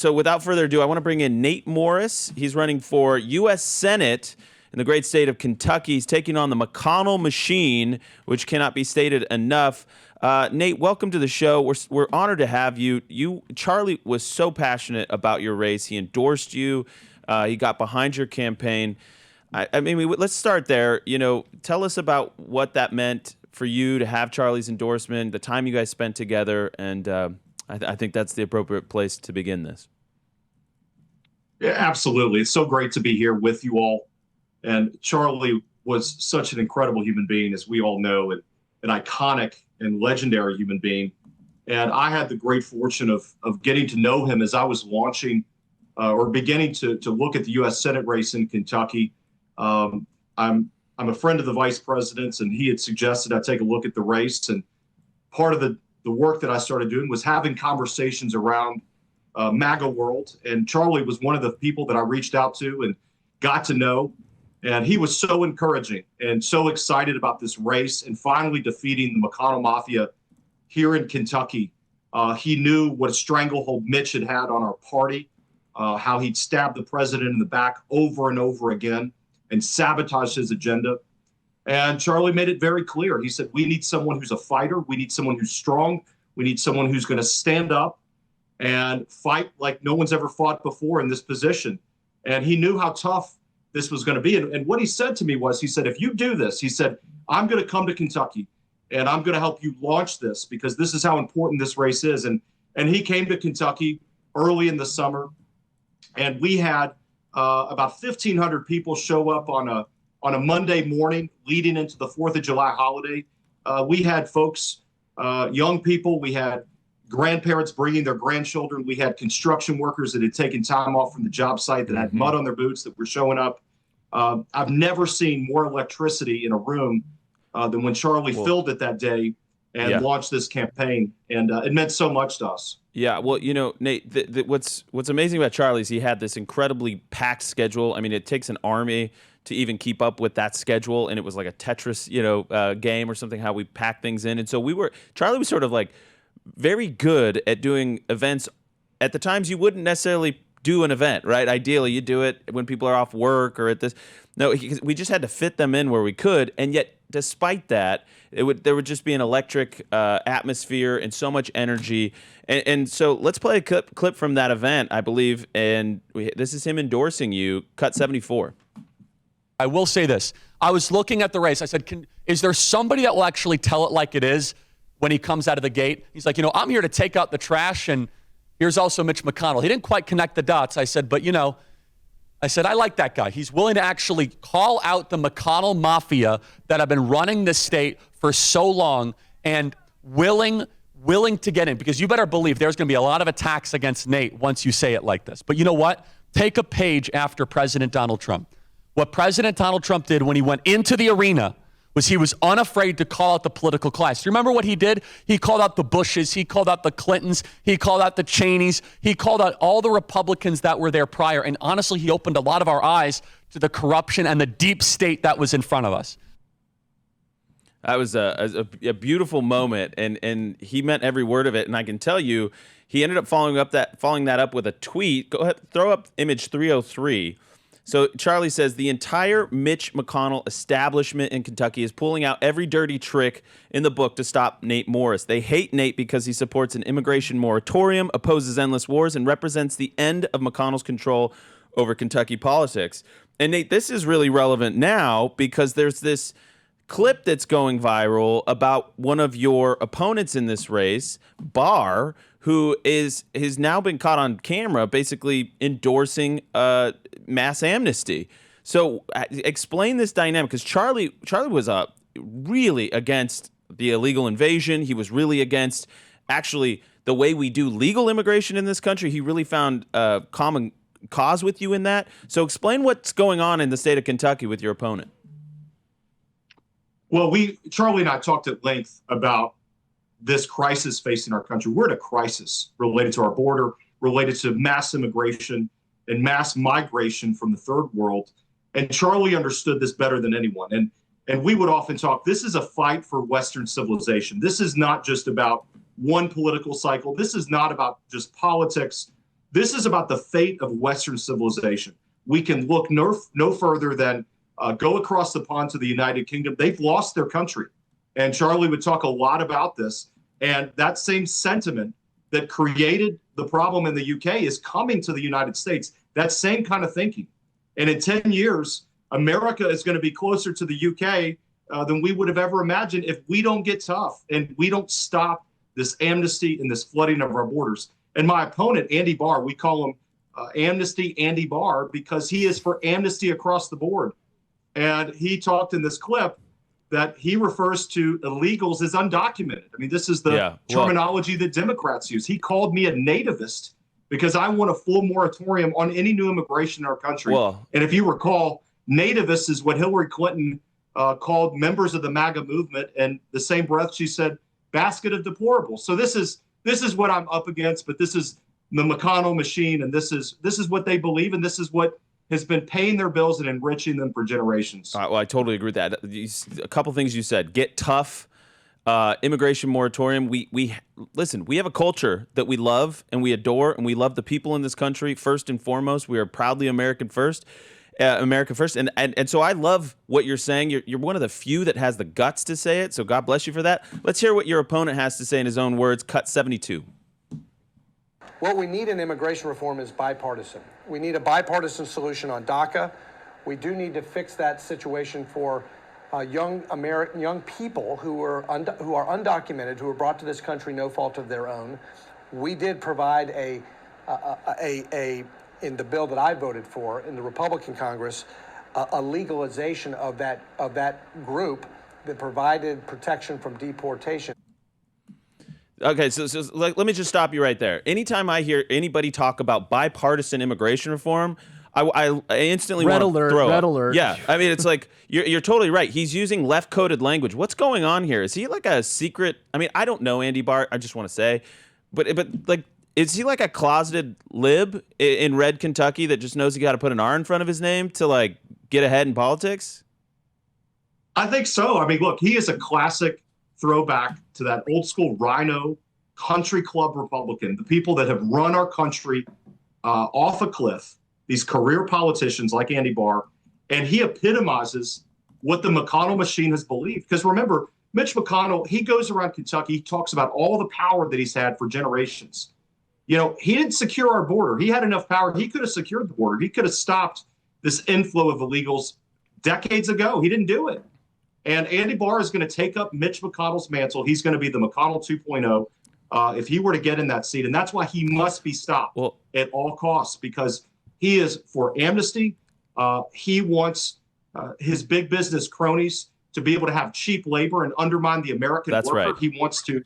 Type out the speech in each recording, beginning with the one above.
So without further ado, I want to bring in Nate Morris. He's running for U.S. Senate in the great state of Kentucky. He's taking on the McConnell machine, which cannot be stated enough. Nate, welcome to the show. We're honored to have you. Charlie was so passionate about your race. He endorsed you. He got behind your campaign. I mean, let's start there. Tell us about what that meant for you to have Charlie's endorsement, the time you guys spent together, and I think that's the appropriate place to begin this. Yeah, absolutely. It's so great to be here with you all. And Charlie was such an incredible human being, as we all know, and an iconic and legendary human being. And I had the great fortune of getting to know him as I was launching or beginning to look at the U.S. Senate race in Kentucky. I'm a friend of the vice president's, and he had suggested I take a look at the race. And part of the work that I started doing was having conversations around MAGA world. And Charlie was one of the people that I reached out to and got to know. And he was so encouraging and so excited about this race and finally defeating the McConnell Mafia here in Kentucky. He knew what a stranglehold Mitch had on our party, how he'd stabbed the president in the back over and over again and sabotaged his agenda. And Charlie made it very clear. He said, we need someone who's a fighter. We need someone who's strong. We need someone who's going to stand up and fight like no one's ever fought before in this position. And he knew how tough this was going to be. And what he said to me was, he said, if you do this, he said, I'm going to come to Kentucky and I'm going to help you launch this because this is how important this race is. And he came to Kentucky early in the summer, and we had about 1,500 people show up on a Monday morning leading into the 4th of July holiday. We had folks, young people, we had grandparents bringing their grandchildren. We had construction workers that had taken time off from the job site that had mud on their boots that were showing up. I've never seen more electricity in a room than when Charlie filled it that day and launched this campaign. And it meant so much to us. Yeah, well, Nate, what's amazing about Charlie is he had this incredibly packed schedule. I mean, it takes an army to even keep up with that schedule, and it was like a Tetris, game or something, how we pack things in. And so Charlie was sort of like very good at doing events at the times you wouldn't necessarily do an event, right? Ideally, you do it when people are off work or at this. No, we just had to fit them in where we could, and yet despite that, there would just be an electric atmosphere and so much energy. And so let's play a clip from that event, I believe, and this is him endorsing you, cut 74. I will say this. I was looking at the race. I said, is there somebody that will actually tell it like it is when he comes out of the gate? He's like, I'm here to take out the trash, and here's also Mitch McConnell. He didn't quite connect the dots. I said, I like that guy. He's willing to actually call out the McConnell Mafia that have been running this state for so long and willing to get in, because you better believe there's going to be a lot of attacks against Nate once you say it like this. But you know what? Take a page after President Donald Trump. What President Donald Trump did when he went into the arena was he was unafraid to call out the political class. Do you remember what he did? He called out the Bushes. He called out the Clintons. He called out the Cheneys. He called out all the Republicans that were there prior. And honestly, he opened a lot of our eyes to the corruption and the deep state that was in front of us. That was a beautiful moment, and he meant every word of it. And I can tell you, he ended up following that up with a tweet. Go ahead, throw up image 303. So Charlie says, the entire Mitch McConnell establishment in Kentucky is pulling out every dirty trick in the book to stop Nate Morris. They hate Nate because he supports an immigration moratorium, opposes endless wars, and represents the end of McConnell's control over Kentucky politics. And Nate, this is really relevant now because there's this clip that's going viral about one of your opponents in this race, Barr, who has now been caught on camera basically endorsing mass amnesty. So explain this dynamic, because Charlie was really against the illegal invasion. He was really against actually the way we do legal immigration in this country. He really found common cause with you in that. So explain what's going on in the state of Kentucky with your opponent. Well, Charlie and I talked at length about this crisis facing our country. We're in a crisis related to our border, related to mass immigration and mass migration from the third world. And Charlie understood this better than anyone. And we would often talk, this is a fight for Western civilization. This is not just about one political cycle. This is not about just politics. This is about the fate of Western civilization. We can look no further than go across the pond to the United Kingdom. They've lost their country. And Charlie would talk a lot about this. And that same sentiment that created the problem in the UK is coming to the United States. That same kind of thinking. And in 10 years, America is going to be closer to the UK than we would have ever imagined if we don't get tough and we don't stop this amnesty and this flooding of our borders. And my opponent, Andy Barr, we call him Amnesty Andy Barr because he is for amnesty across the board. And he talked in this clip that he refers to illegals as undocumented. I mean, this is the terminology that Democrats use. He called me a nativist because I want a full moratorium on any new immigration in our country. And if you recall, nativist is what Hillary Clinton called members of the MAGA movement. And the same breath she said, basket of deplorables. So this is what I'm up against, but this is the McConnell machine, and this is what they believe, and this is what has been paying their bills and enriching them for generations. Well, I totally agree with that. A couple things you said: get tough, immigration moratorium. We listen. We have a culture that we love and we adore, and we love the people in this country first and foremost. We are proudly American first. America first, and so I love what you're saying. You're one of the few that has the guts to say it. So God bless you for that. Let's hear what your opponent has to say in his own words. Cut 72. What we need in immigration reform is bipartisan. We need a bipartisan solution on DACA. We do need to fix that situation for young people who are undocumented, who were brought to this country no fault of their own. We did provide in the bill that I voted for in the Republican Congress, a legalization of that group that provided protection from deportation. Okay, so let me just stop you right there. Anytime I hear anybody talk about bipartisan immigration reform, I instantly want to throw up. Red alert. Yeah, I mean, it's like, you're totally right. He's using left-coded language. What's going on here? Is he like a secret? I mean, I don't know Andy Barr. I just want to say, but like, is he like a closeted lib in red Kentucky that just knows he got to put an R in front of his name to like get ahead in politics? I think so. I mean, look, he is a classic throwback to that old school rhino country club Republican, the people that have run our country off a cliff, these career politicians like Andy Barr, and he epitomizes what the McConnell machine has believed. Because remember, Mitch McConnell, he goes around Kentucky, he talks about all the power that he's had for generations. You know, he didn't secure our border. He had enough power. He could have secured the border. He could have stopped this inflow of illegals decades ago. He didn't do it. And Andy Barr is going to take up Mitch McConnell's mantle. He's going to be the McConnell 2.0 if he were to get in that seat. And that's why he must be stopped at all costs, because he is for amnesty. He wants his big business cronies to be able to have cheap labor and undermine the American worker. Right. He wants to,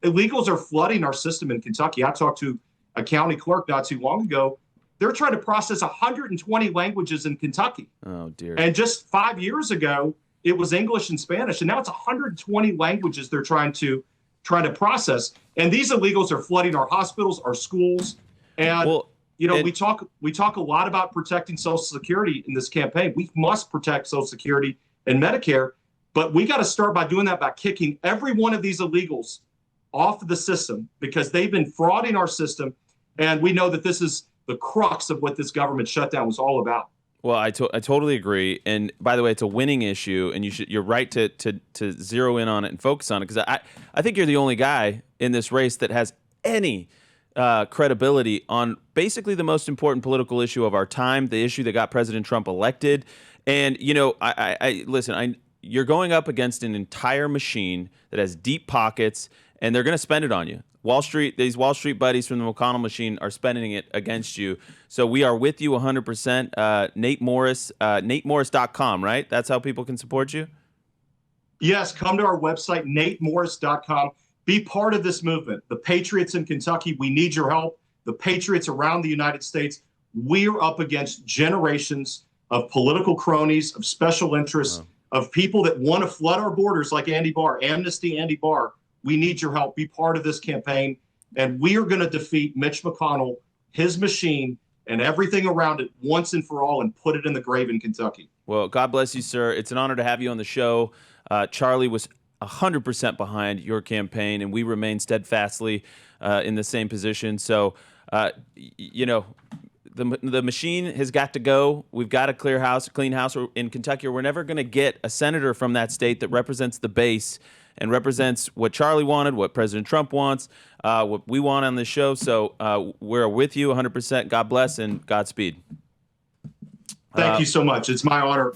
illegals are flooding our system in Kentucky. I talked to a county clerk not too long ago. They're trying to process 120 languages in Kentucky. Oh, dear. And just 5 years ago, it was English and Spanish. And now it's 120 languages they're trying to process. And these illegals are flooding our hospitals, our schools. And, we talk a lot about protecting Social Security in this campaign. We must protect Social Security and Medicare. But we got to start by doing that by kicking every one of these illegals off of the system, because they've been frauding our system. And we know that this is the crux of what this government shutdown was all about. Well, I totally agree. And by the way, it's a winning issue, and you're right to zero in on it and focus on it, because I think you're the only guy in this race that has any credibility on basically the most important political issue of our time, the issue that got President Trump elected. And listen, you're going up against an entire machine that has deep pockets, and they're going to spend it on you. These Wall Street buddies from the McConnell machine are spending it against you. So we are with you 100%. Nate Morris, NateMorris.com, right? That's how people can support you? Yes, come to our website, NateMorris.com. Be part of this movement. The Patriots in Kentucky, we need your help. The Patriots around the United States, we're up against generations of political cronies, of special interests, of people that want to flood our borders like Andy Barr, Amnesty Andy Barr. We need your help. Be part of this campaign. And we are going to defeat Mitch McConnell, his machine, and everything around it once and for all, and put it in the grave in Kentucky. Well, God bless you, sir. It's an honor to have you on the show. Charlie was 100% behind your campaign, and we remain steadfastly in the same position. So, you know, the machine has got to go. We've got a clean house. In Kentucky, we're never going to get a senator from that state that represents the base and represents what Charlie wanted, what President Trump wants, what we want on this show. So we're with you 100%. God bless and Godspeed. Thank you so much. It's my honor